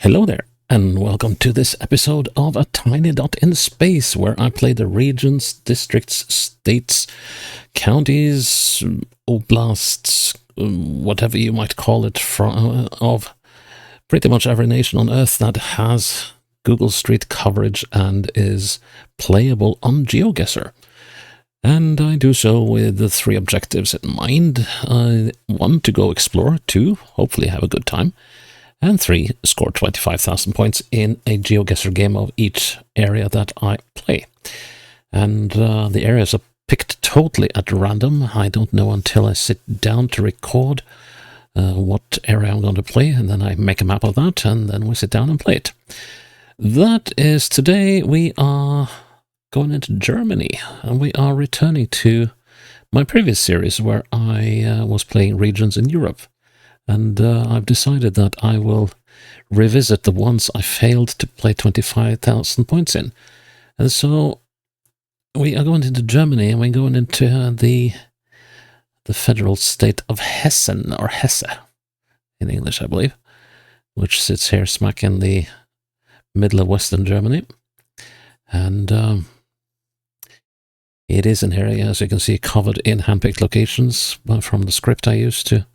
Hello there, and welcome to this episode of A Tiny Dot in Space, where I play the regions, districts, states, counties, oblasts, whatever you might call it, of pretty much every nation on Earth that has Google Street coverage and is playable on GeoGuessr. And I do so with the three objectives in mind. 1, to go explore. 2, hopefully have a good time. And 3, score 25,000 points in a GeoGuessr game of each area that I play. And the areas are picked totally at random. I don't know until I sit down to record what area I'm going to play, and then I make a map of that, and then we sit down and play it. That is today we are going into Germany, and we are returning to my previous series where I was playing regions in Europe. And I've decided that I will revisit the ones I failed to play 25,000 points in. And so we are going into Germany, and we're going into the federal state of Hessen, or Hesse, in English, I believe, which sits here smack in the middle of Western Germany. And it is an area, as you can see, covered in handpicked locations from the script I used to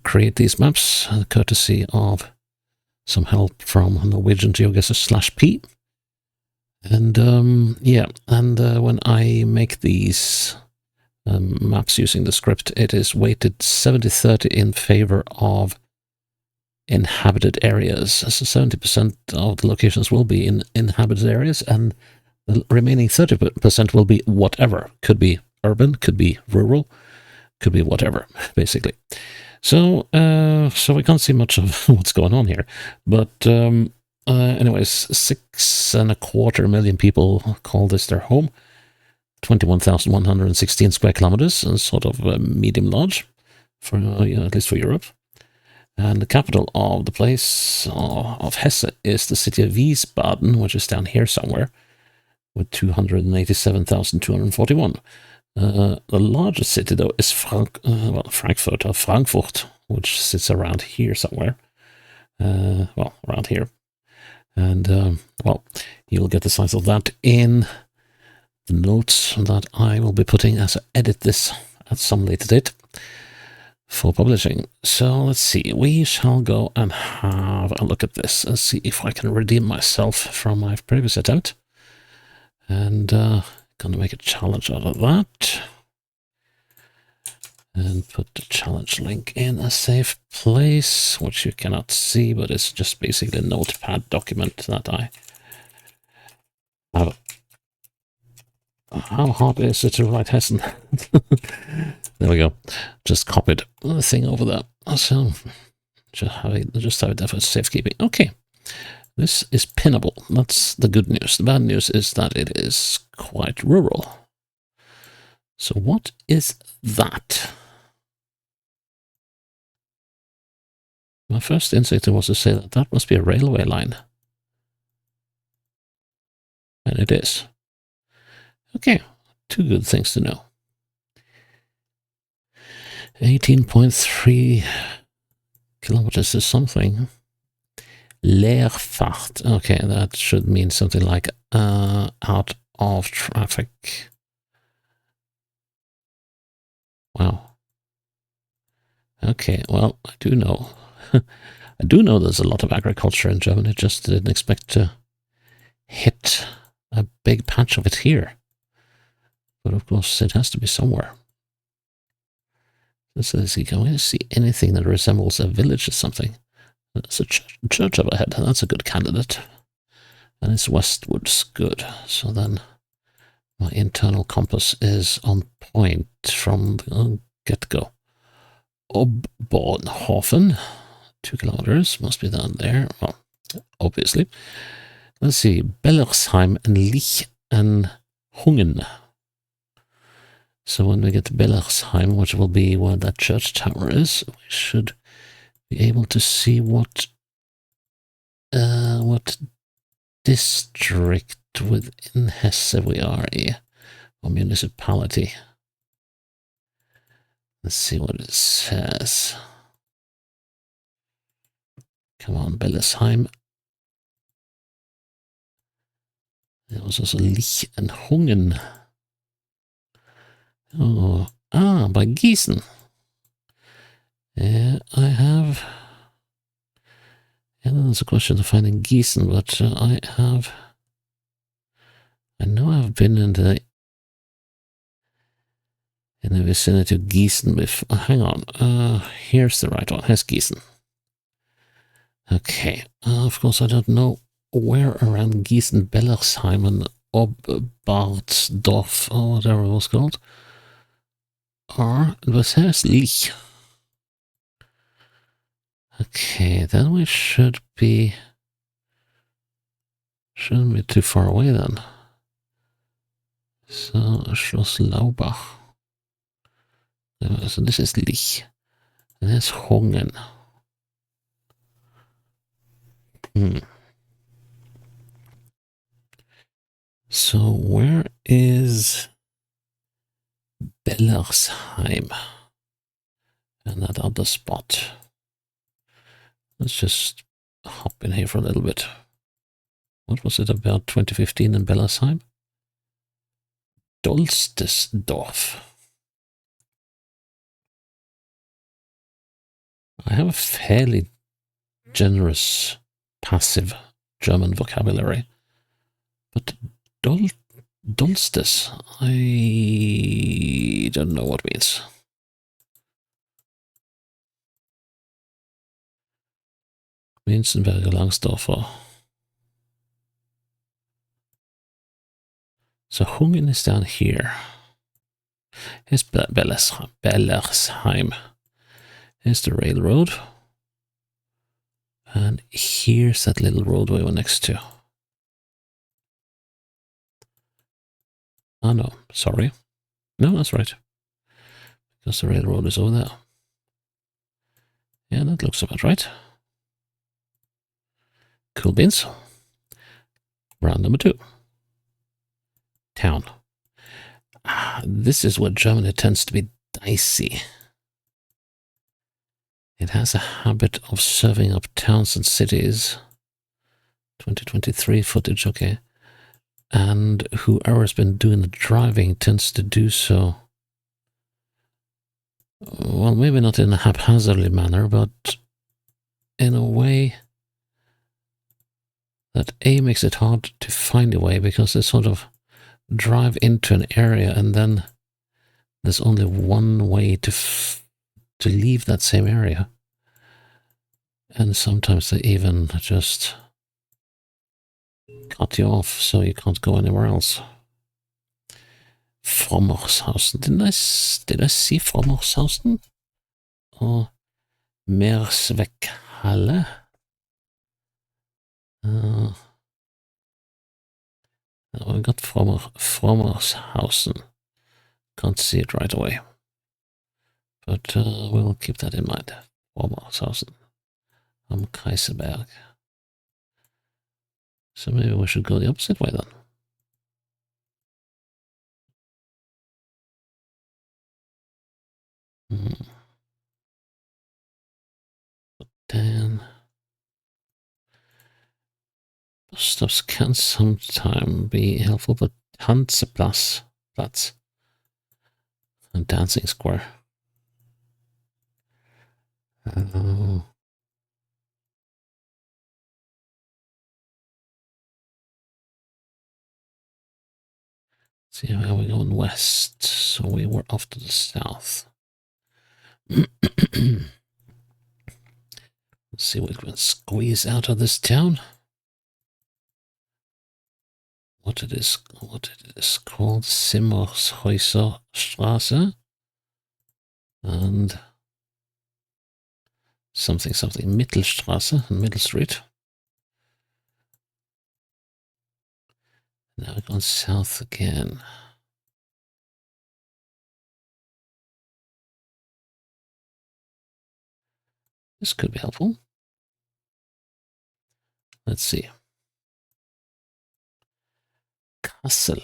create these maps, courtesy of some help from Norwegian GeoGuessr /P. And when I make these maps using the script, it is weighted 70-30 in favor of inhabited areas. So 70% of the locations will be in inhabited areas, and the remaining 30% will be whatever. Could be urban, could be rural, could be whatever, basically. So we can't see much of what's going on here. But anyways, 6.25 million people call this their home. 21,116 square kilometers, and sort of medium large, for at least for Europe. And the capital of the place of Hesse is the city of Wiesbaden, which is down here somewhere, with 287,241. The largest city, though, is Frankfurt, or Frankfurt, which sits around here somewhere. Around here. And, you'll get the size of that in the notes that I will be putting as I edit this at some later date for publishing. So let's see, we shall go and have a look at this and see if I can redeem myself from my previous attempt. And gonna make a challenge out of that. And put the challenge link in a safe place, which you cannot see, but it's just basically a notepad document that I have. How hard is it to write Hessen? There we go. Just copied the thing over there. So just have it there for safekeeping. Okay. This is pinnable. That's the good news. The bad news is that it is quite rural. So what is that? My first instinct was to say that that must be a railway line. And it is. Okay, 2 good things to know. 18.3 kilometers is something. Leerfahrt. Okay, that should mean something like out of traffic. Wow. Okay, well, I do know. I do know there's a lot of agriculture in Germany. Just didn't expect to hit a big patch of it here. But of course, it has to be somewhere. Let's see, can we see anything that resembles a village or something? There's a church overhead. That's a good candidate. And it's westwards. Good. So then my internal compass is on point from the get-go. Obbornhofen. 2 kilometers. Must be down there. Well, obviously. Let's see. Bellersheim and Lich and Hungen. So when we get to Bellersheim, which will be where that church tower is, we should be able to see what district within Hesse we are here, or municipality. Let's see what it says. Come on, Bellesheim. There was also Lich and Hungen. Oh, by Gießen. I have... Yeah, there's a question of finding Gießen, but I know I've been in the vicinity of Gießen before. Hang on. Here's the right one. Here's Gießen. Okay. Of course, I don't know where around Gießen, Bellersheim, and Obartsdorf, or whatever it was called, are. But here's Lich. Okay, then we shouldn't be too far away then. So, Schloss Laubach. So this is Lich. And there's Hungen. So where is Bellersheim? And that other spot. Let's just hop in here for a little bit. What was it about 2015 in Bellersheim? Dolstesdorf. I have a fairly generous passive German vocabulary, but Dolstes, I don't know what it means. Winzenberger Langsdorfer. So Hungen is down here. Here's Bellersheim. Here's the railroad. And here's that little roadway we're next to. Oh no, sorry. No, that's right. Because the railroad is over there. Yeah, that looks about right. Cool beans. Round number 2. Town. This is where Germany tends to be dicey. It has a habit of serving up towns and cities. 2023 footage, okay. And whoever's been doing the driving tends to do so, well, maybe not in a haphazardly manner, but in a way that A, makes it hard to find a way because they sort of drive into an area and then there's only one way to leave that same area. And sometimes they even just cut you off so you can't go anywhere else. Frommershausen. Did I see Frommershausen? Or Meersweghalle? We got Frommershausen. Can't see it right away. But we'll keep that in mind. Frommershausen. Am Kaiserberg. So maybe we should go the opposite way then. Then bus stops can sometimes be helpful, but Hanseplatz, and Dancing Square. See how we're going west, so we were off to the south. Let's see what we can squeeze out of this town. What it is called, Simmershäuser Straße, and something Mittelstraße, Middle Street. Now we're going south again. This could be helpful. Let's see. Kassel.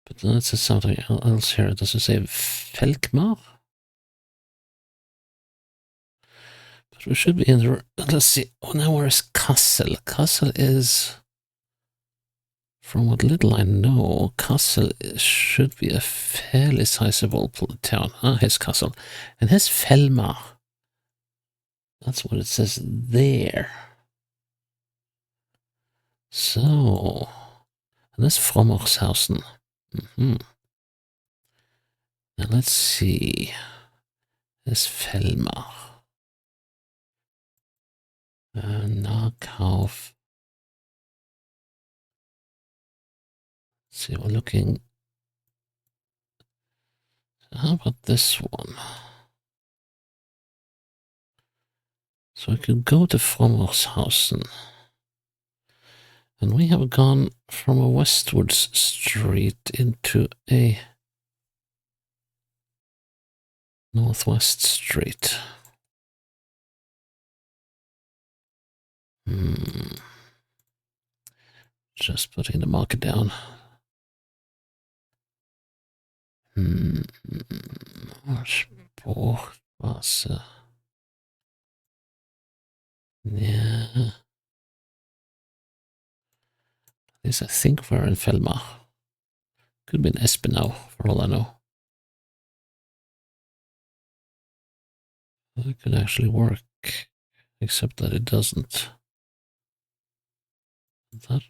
But then it says something else here. Does it say Felkmar? We should be in the... Let's see. Oh, now where is Kassel? Kassel is... From what little I know, Kassel should be a fairly sizable town. Ah, here's Kassel. And here's Felmar. That's what it says there. So... And that's Frommershausen. Now let's see. There's Felmar. Nahkauf. See, we're looking. How about this one? So we could go to Frommershausen. And we have gone from a westwards street into a northwest street. Just putting the marker down. Sportstraße. Yeah. This, I think we're in Felmar. Could be in Espenau, for all I know. That could actually work, except that it doesn't. That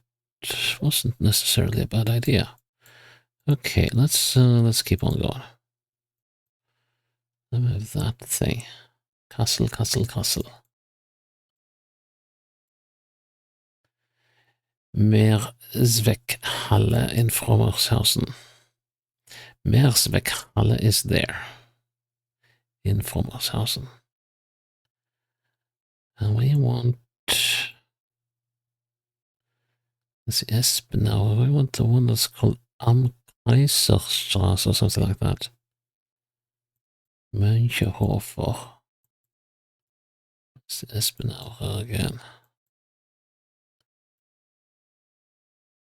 wasn't necessarily a bad idea. Okay, let's keep on going. Let me have that thing. Castle. Meersweghalle in Frommershausen. Meersweghalle is there in Frommershausen. And we want... Let's see, Espenau. We want the one that's called Am Kaiserstraße or something like that. Mönchehofer. It's Espenau again.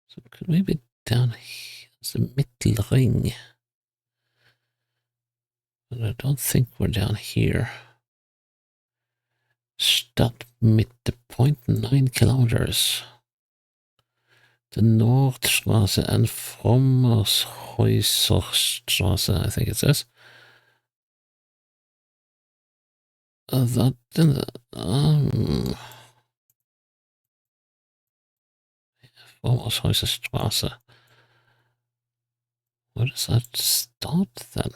So could we be down here? It's the Mittelring. But I don't think we're down here. Stadtmitte, 0.9 kilometers. The Nordstraße and Frommershäuserstraße, I think it says. Frommershäuserstraße. Where does that start then?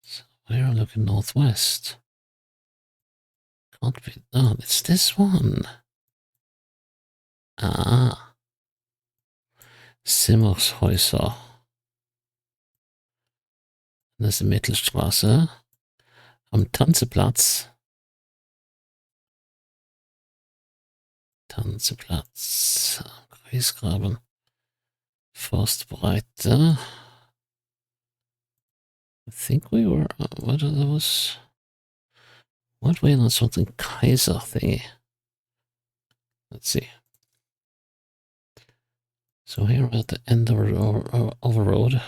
So we're looking northwest. Can't be. Oh, it's this one. Ah. Simmershäuser. Das ist die Mittelstraße. Am Tanzplatz. Am Kreisgraben. Forstbreite. I think we were. What was? What way on something Kaiser thingy? Let's see. So here we're at the end of a road.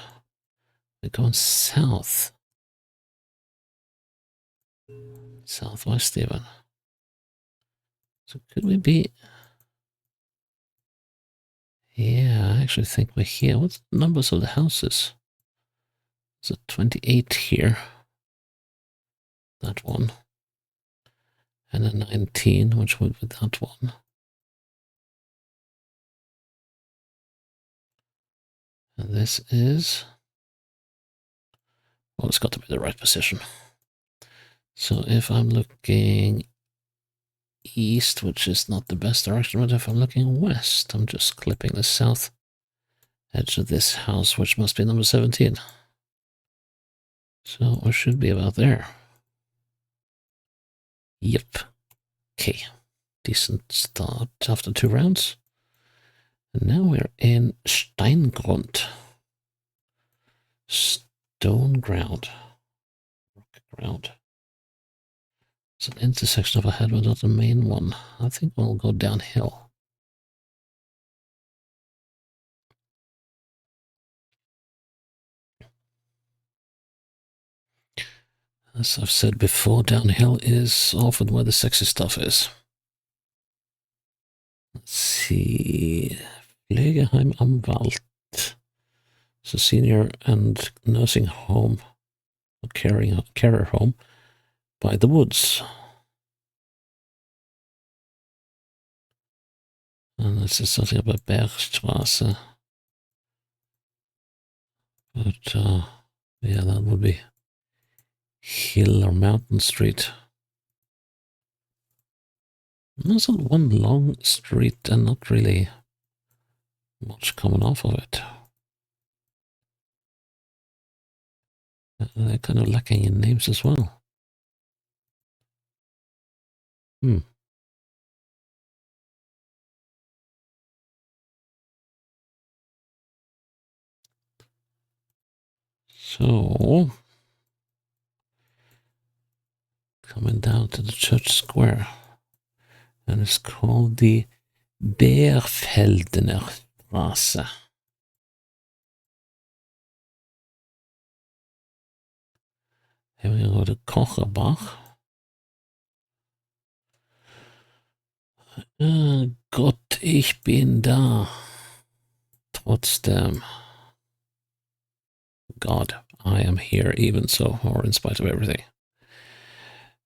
We're going south. Southwest even. So could we be... Yeah, I actually think we're here. What's the numbers of the houses? There's a 28 here. That one. And a 19, which would be that one. And this is... Well, it's got to be the right position. So if I'm looking east, which is not the best direction, but if I'm looking west, I'm just clipping the south edge of this house, which must be number 17. So we should be about there. Yep. Okay. Decent start after 2 rounds. And now we're in Steingrund. Stone ground. Rock ground. It's an intersection of a head, but not the main one. I think we'll go downhill. As I've said before, downhill is often where the sexy stuff is. Let's see. Pflegeheim am Wald. It's a senior and nursing home, a carer home by the woods. And this is something about Bergstraße. But, yeah, that would be Hill or Mountain Street. There's one long street and not really much coming off of it. They're kind of lacking in names as well. So, coming down to the church square, and it's called the Bärfeldener Straße. Here we go to Kocherbach. Gott, ich bin da. Trotzdem. God, I am here even so, or in spite of everything.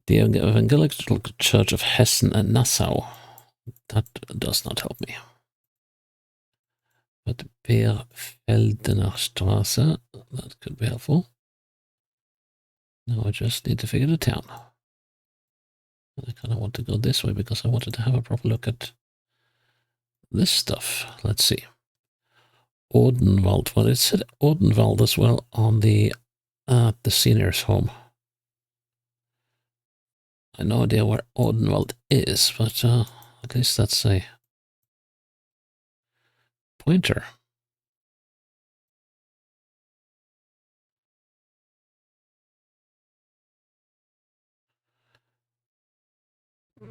The Evangelical Church of Hessen and Nassau. That does not help me. But Bärfeldener Straße, that could be helpful. Now I just need to figure the town. I kind of want to go this way because I wanted to have a proper look at this stuff. Let's see. Odenwald. Well, it said Odenwald as well on the seniors' home. I have no idea where Odenwald is, but at least that's a pointer.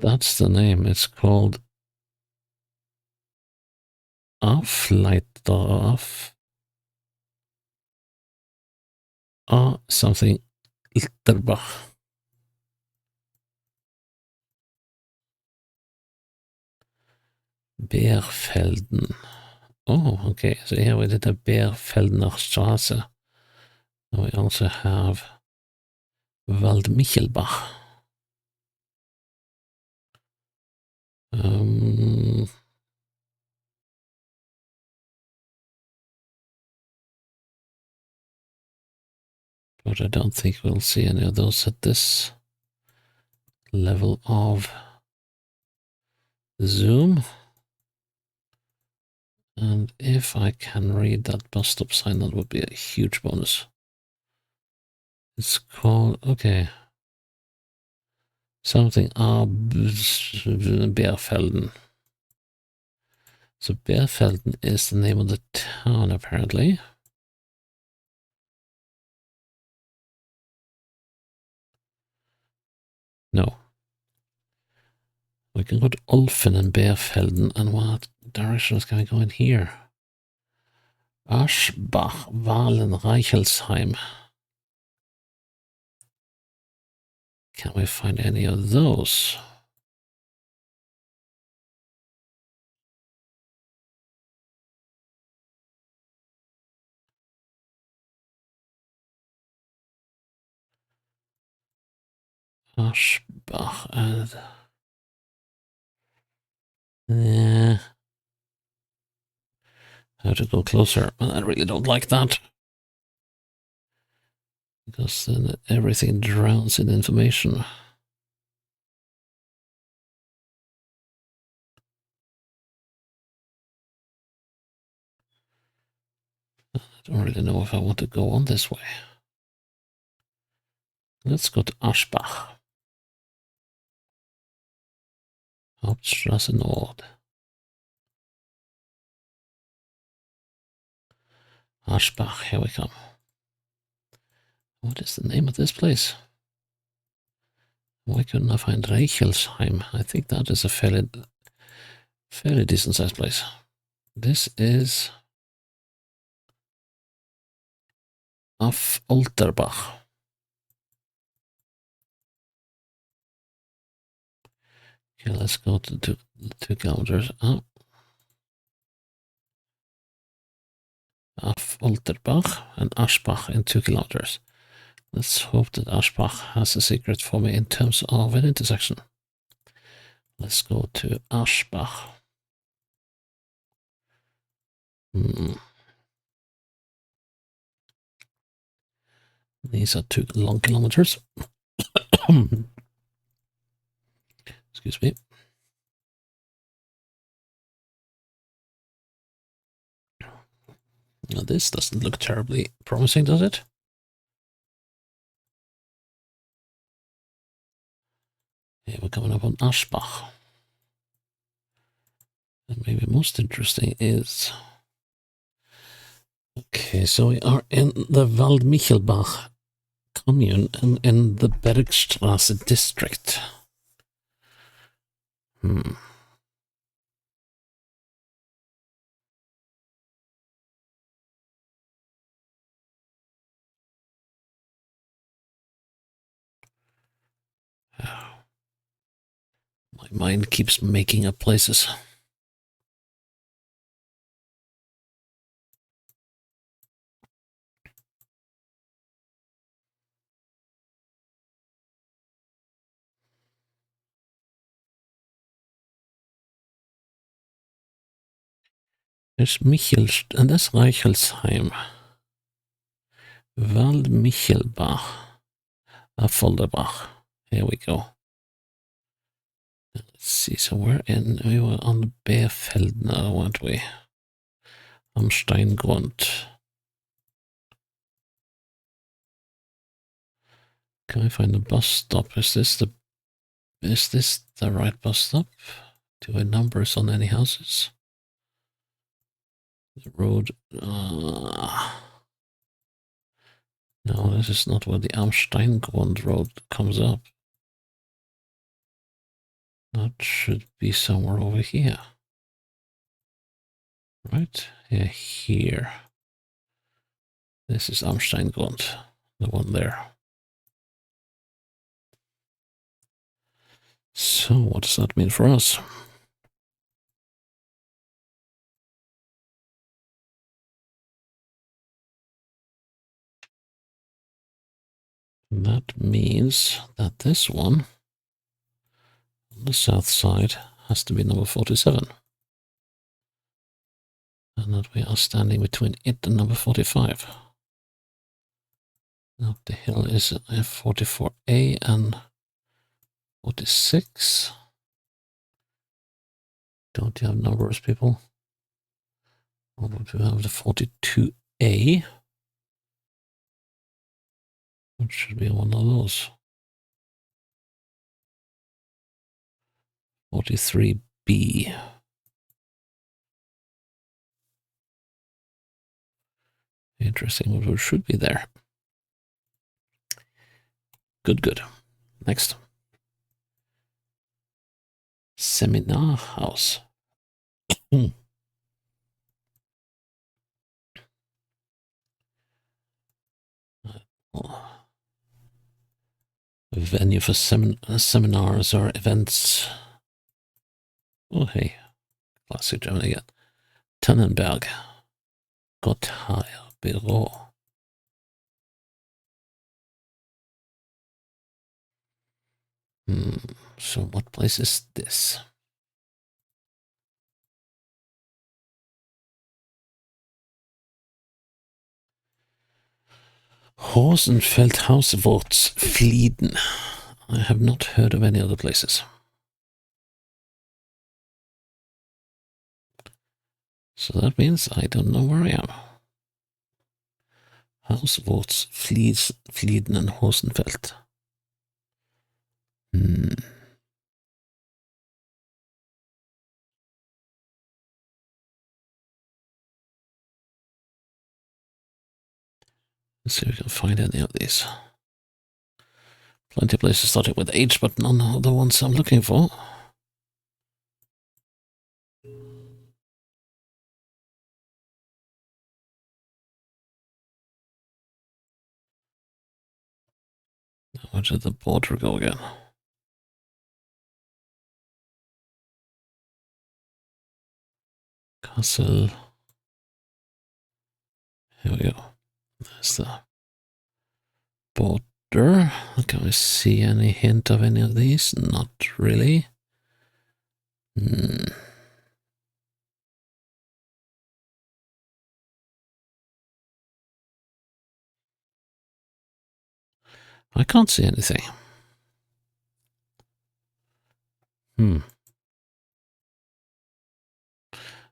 That's the name. It's called Afleitdorf. Something Litterbach. Bärfelden. Oh, okay. So here we did the Bärfeldener Straße. And we also have Waldmichelbach. But I don't think we'll see any of those at this level of zoom. And if I can read that bus stop sign, that would be a huge bonus. It's called, okay, something Bärfelden. So Bärfelden is the name of the town, apparently. No. We can go to Olfen and Bärfelden, and what directions can we go in here? Aschbach, Wahlen, Reichelsheim. Can we find any of those? Aschbach and... yeah. I have to go closer, and I really don't like that. Because then everything drowns in information. I don't really know if I want to go on this way. Let's go to Aschbach. Hauptstraße Nord. Aschbach, here we come. What is the name of this place? Why couldn't I find Reichelsheim? I think that is a fairly decent sized place. This is Alterbach. Okay, let's go to 2 kilometers up. Af Olterbach and Aschbach in 2 kilometers. Let's hope that Aschbach has a secret for me in terms of an intersection. Let's go to Aschbach. These are 2 long kilometers. Excuse me. Now this doesn't look terribly promising, does it? Yeah, we're coming up on Aschbach. And maybe most interesting is... Okay, so we are in the Waldmichelbach commune and in the Bergstrasse district. My mind keeps making up places. There's and that's Reichelsheim. Waldmichelbach. Folderbach. Here we go. Let's see, so we were on Beerfeldner, weren't we? Am Steingrund. Can I find a bus stop? Is this the right bus stop? Do I numbers on any houses? The road. No, this is not where the Am Steingrund road comes up. That should be somewhere over here. Right? Yeah, here. This is Am Steingrund, the one there. So, what does that mean for us? That means that this one, on the south side, has to be number 47. And that we are standing between it and number 45. Up the hill is F44A and 46. Don't you have numbers, people? Or would we have the 42A? Which should be one of those. 43B. Interesting, what should be there. Good. Next. Seminar house. A venue for seminars or events. Oh, hey. Classic German again. Tannenberg. Gotthard Büro. So what place is this? Hosenfeldhauswurtsflieden. I have not heard of any other places. So that means I don't know where I am. Hauswurtsflieden and Hosenfeld. Let's see if we can find any of these. Plenty of places starting with H, but none of the ones I'm looking for. Where did the border go again? Kassel. Here we go. There's the border. Can we see any hint of any of these? Not really. I can't see anything.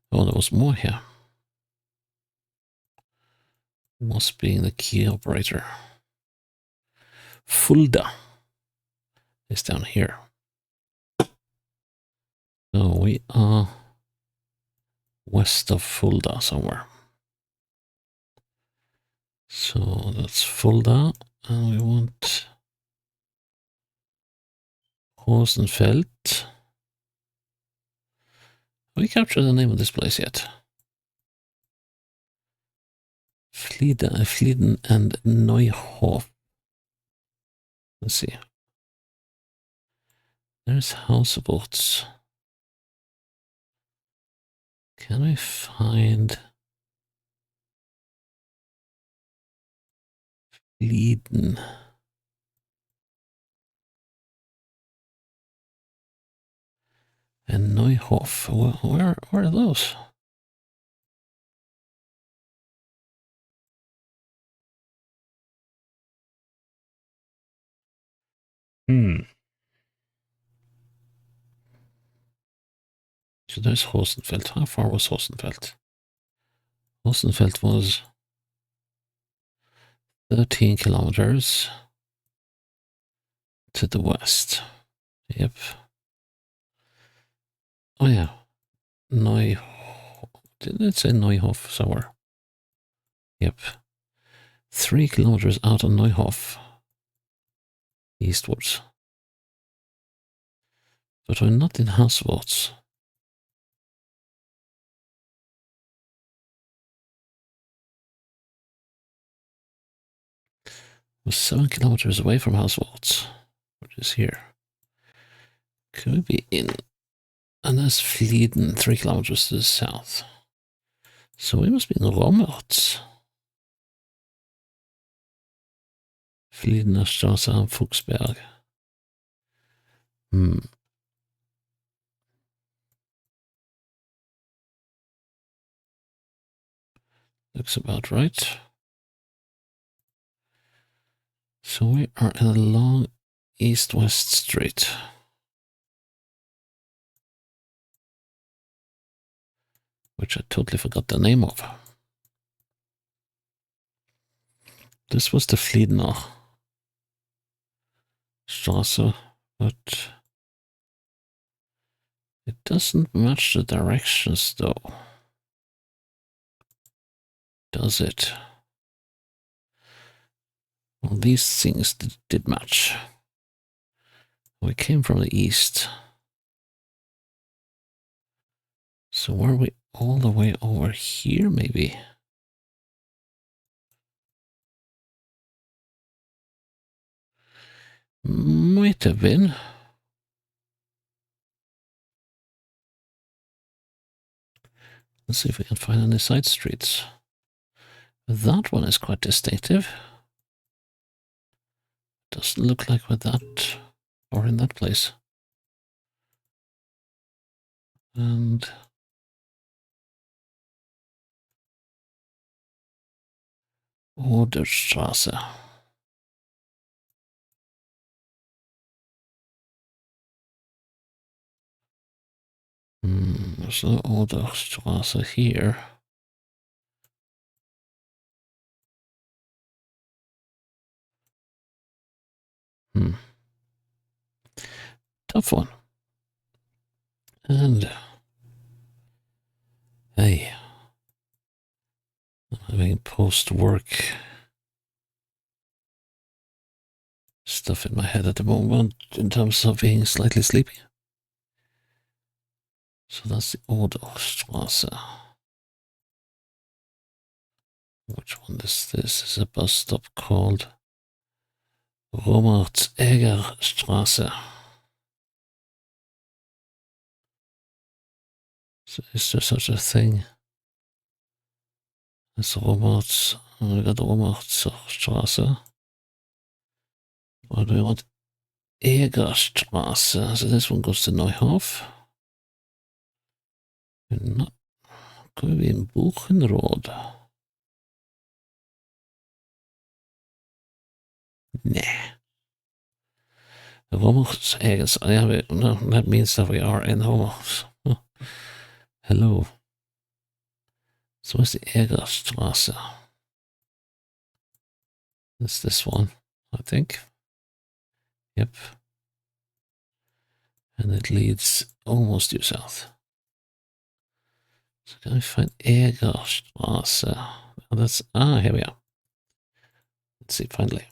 Oh, there was more here. Must be the key operator. Fulda is down here. So we are west of Fulda somewhere. So that's Fulda, and we want Rosenfeld. We captured the name of this place yet. Flieden and Neuhof. Let's see. There's Hauswurz. Can we find Flieden? And Neuhof. Where are those? So there's Rosenfeld. How far was Rosenfeld? Rosenfeld was 13 kilometers to the west. Yep. Oh yeah. Didn't it say Neuhof somewhere? Yep. 3 kilometers out of Neuhof. Eastwards. But we're not in Hauswurz. We're 7 kilometers away from Hauswurz, which is here. Could we be in? And there's Flieden, 3 kilometers to the south. So we must be in Rommertz. Fliedener Straße am Fuchsberg. Looks about right. So we are in a long east-west street. Which I totally forgot the name of. This was the Fliedener Straße, but it doesn't match the directions though. Does it? Well, these things did match. We came from the east. So were we all the way over here, maybe? Might have been. Let's see if we can find any side streets. That one is quite distinctive. Doesn't look like we're that or in that place. And Oderstraße. There's no Oderstraße here. Tough one. And hey, I'm having post-work stuff in my head at the moment in terms of being slightly sleepy. So that's the Oderstraße. Which one is this? This is a bus stop called Romertz-Eger-Straße. So is there such a thing? That's Roberts. We got Robertsstraße. Or do we want Egerstraße? So this one goes to Neuhof. Not going to be in Buchenrode. Nah. Roberts Egers. Yeah, no, that means that we are in Roberts. Oh. Hello. So where's the Egerstraße? That's this one, I think. Yep. And it leads almost due south. So can I find Egerstraße? Oh, that's, here we are. Let's see, finally.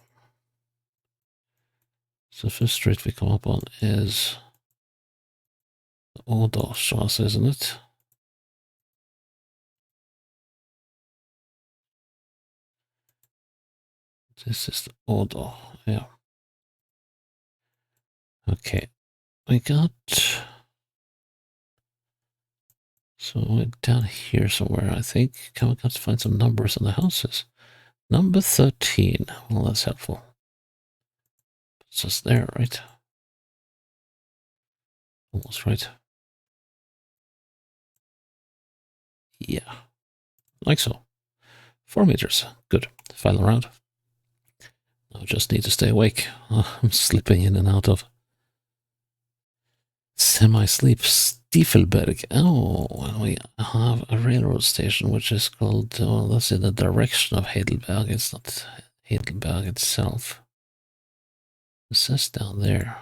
So the first street we come up on is the Odorstraße, isn't it? This is the Odor, yeah. Okay, we got... So we're down here somewhere, I think. Can we got to find some numbers on the houses? Number 13. Well, that's helpful. It's just there, right? Almost right. Yeah, like so. 4 meters. Good. File around. I just need to stay awake. I'm slipping in and out of semi-sleep. Stiefelberg. Oh, and we have a railroad station which is called, well, that's in the direction of Heidelberg. It's not Heidelberg itself. It says down there.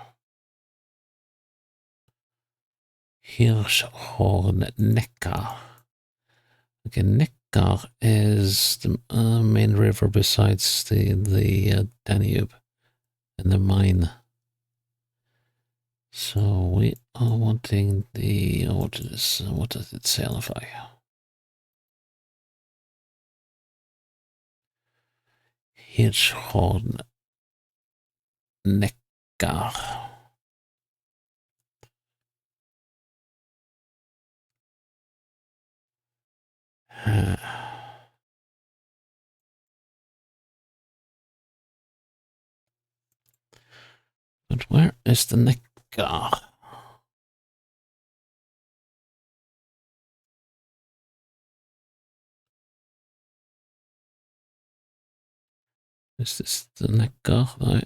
Hirschhorn Neckar. Okay, Neckar is the main river besides the Danube and the Main. So we are wanting the, what does it say on the fly? Hirschhorn Neckar. But where is the Neckar? Is this the Neckar?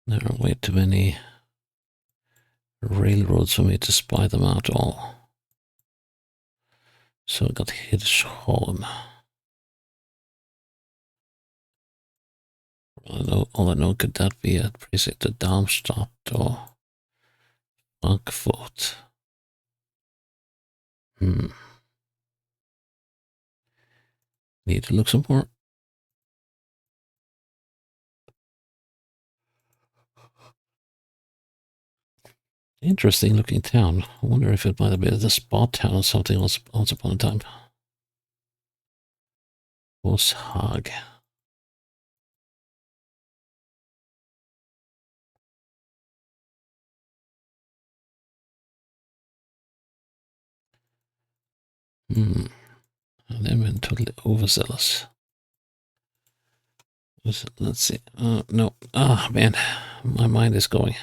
There are way too many railroads for me to spy them out all. So I got Hirschhorn. All I know, could that be a precinct to Darmstadt or Frankfurt? Need to look some more. Interesting looking town. I wonder if it might have been the spa town or something once upon a time. Boshag. They've been totally overzealous. Let's see. No. Ah, man. My mind is going.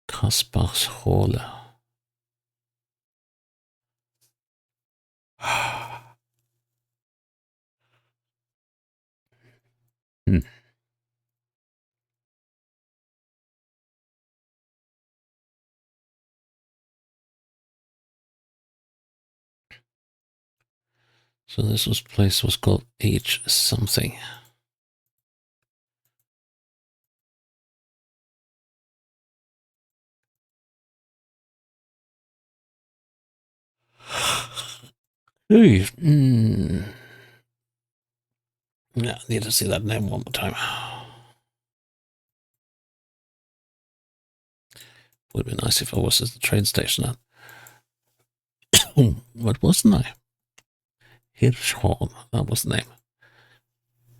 Kaspershole. So this place was called H something. Hey, yeah, need to see that name one more time. Would be nice if I was at the train station. But wasn't I? Hirschhorn, that was the name.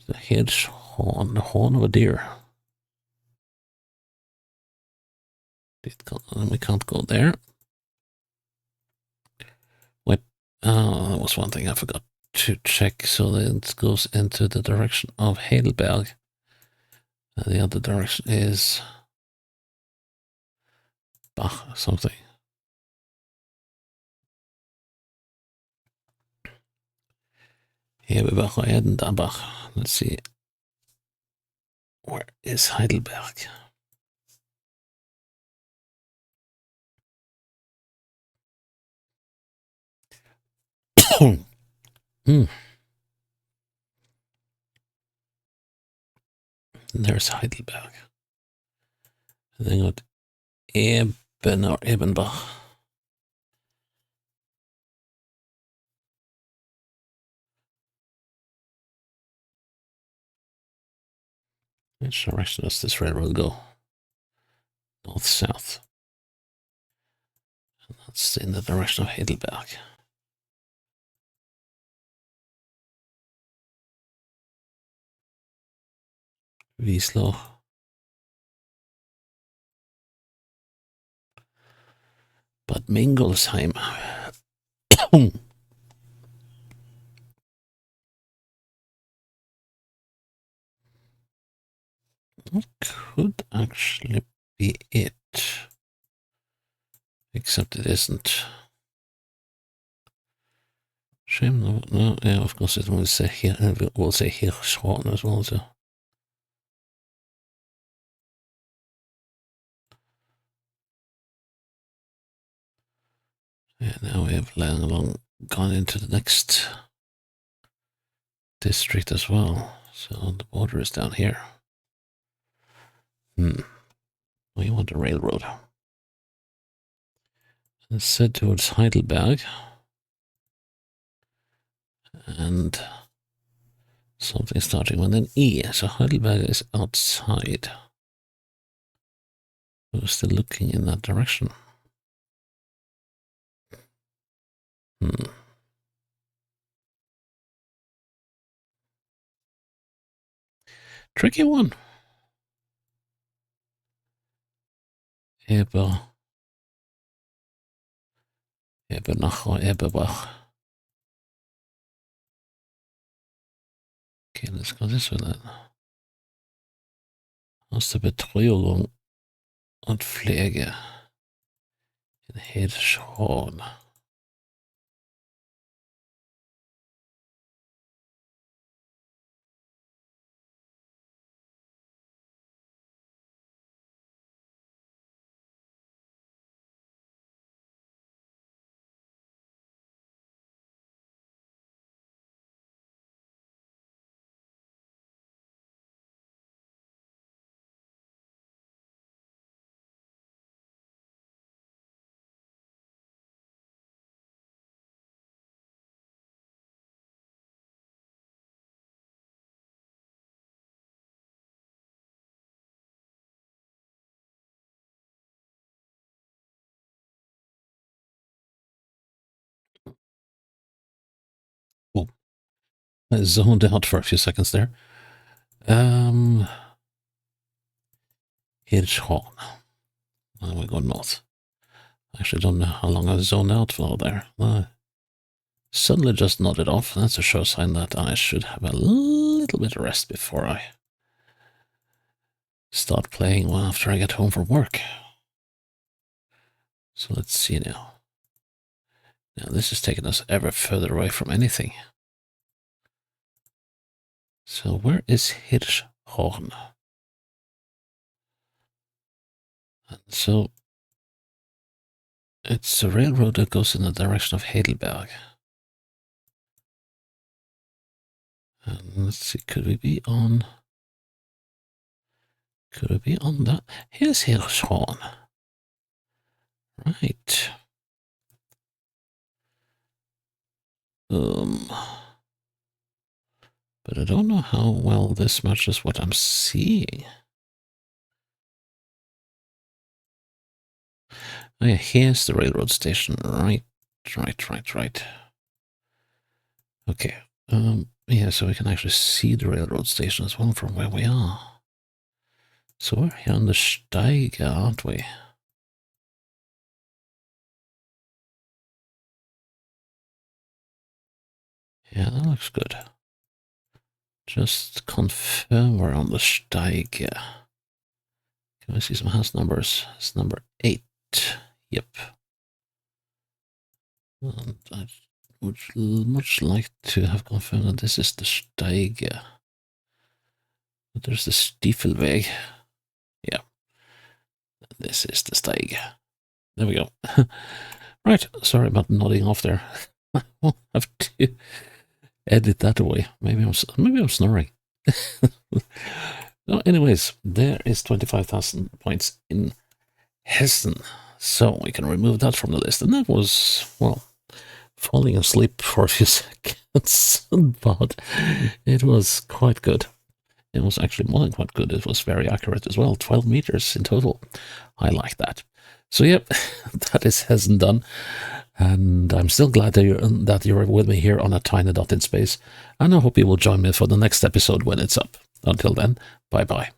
The Hirschhorn, the horn of a deer. We can't go there. Wait, that was one thing I forgot to check. So it goes into the direction of Heidelberg. And the other direction is Bach, something. Here we go, Bach. Let's see. Where is Heidelberg? There's Heidelberg. And then got Eben or Ebenbach. Which direction does this railroad go? North-south. That's in the direction of Heidelberg. Wiesloch. Bad Mingolsheim. That could actually be it. Except it isn't. Shame, no, yeah, of course it will say here, we'll say Hirschhorn as well, so. Yeah, now we have long gone into the next district as well. So the border is down here. We want a railroad. Let's head towards Heidelberg. And something starting with an E. So Heidelberg is outside. We're still looking in that direction. Tricky one. Ebernach or Eberbach. Okay, let's go this way then. Aus der Betreuung und Pflege in Hirschhorn. Oh, I zoned out for a few seconds there. Hirschhorn. And we go north. I actually don't know how long I zoned out for there. Suddenly just nodded off. That's a sure sign that I should have a little bit of rest before I start playing after I get home from work. So let's see now. Now this is taking us ever further away from anything. So where is Hirschhorn? And so it's a railroad that goes in the direction of Heidelberg. And let's see, could we be on that? Here's Hirschhorn. Right. But I don't know how well this matches what I'm seeing. Oh yeah, here's the railroad station. Right. Okay. Yeah, so we can actually see the railroad station as well from where we are. So we're here on the Steige, aren't we? Yeah, that looks good. Just confirm we're on the Steige. Can I see some house numbers? It's number 8. Yep. And I would much like to have confirmed that this is the Steige. But there's the Stiefelweg. Yeah. This is the Steige. There we go. Right. Sorry about nodding off there. I'll have to edit that away. Maybe I'm snoring. No, anyways, there is 25,000 points in Hessen. So we can remove that from the list. And that was, well, falling asleep for a few seconds, but it was quite good. It was actually more than quite good. It was very accurate as well. 12 meters in total. I like that. So, yep, that is Hessen done. And I'm still glad that you're with me here on a tiny dot in space. And I hope you will join me for the next episode when it's up. Until then, bye bye.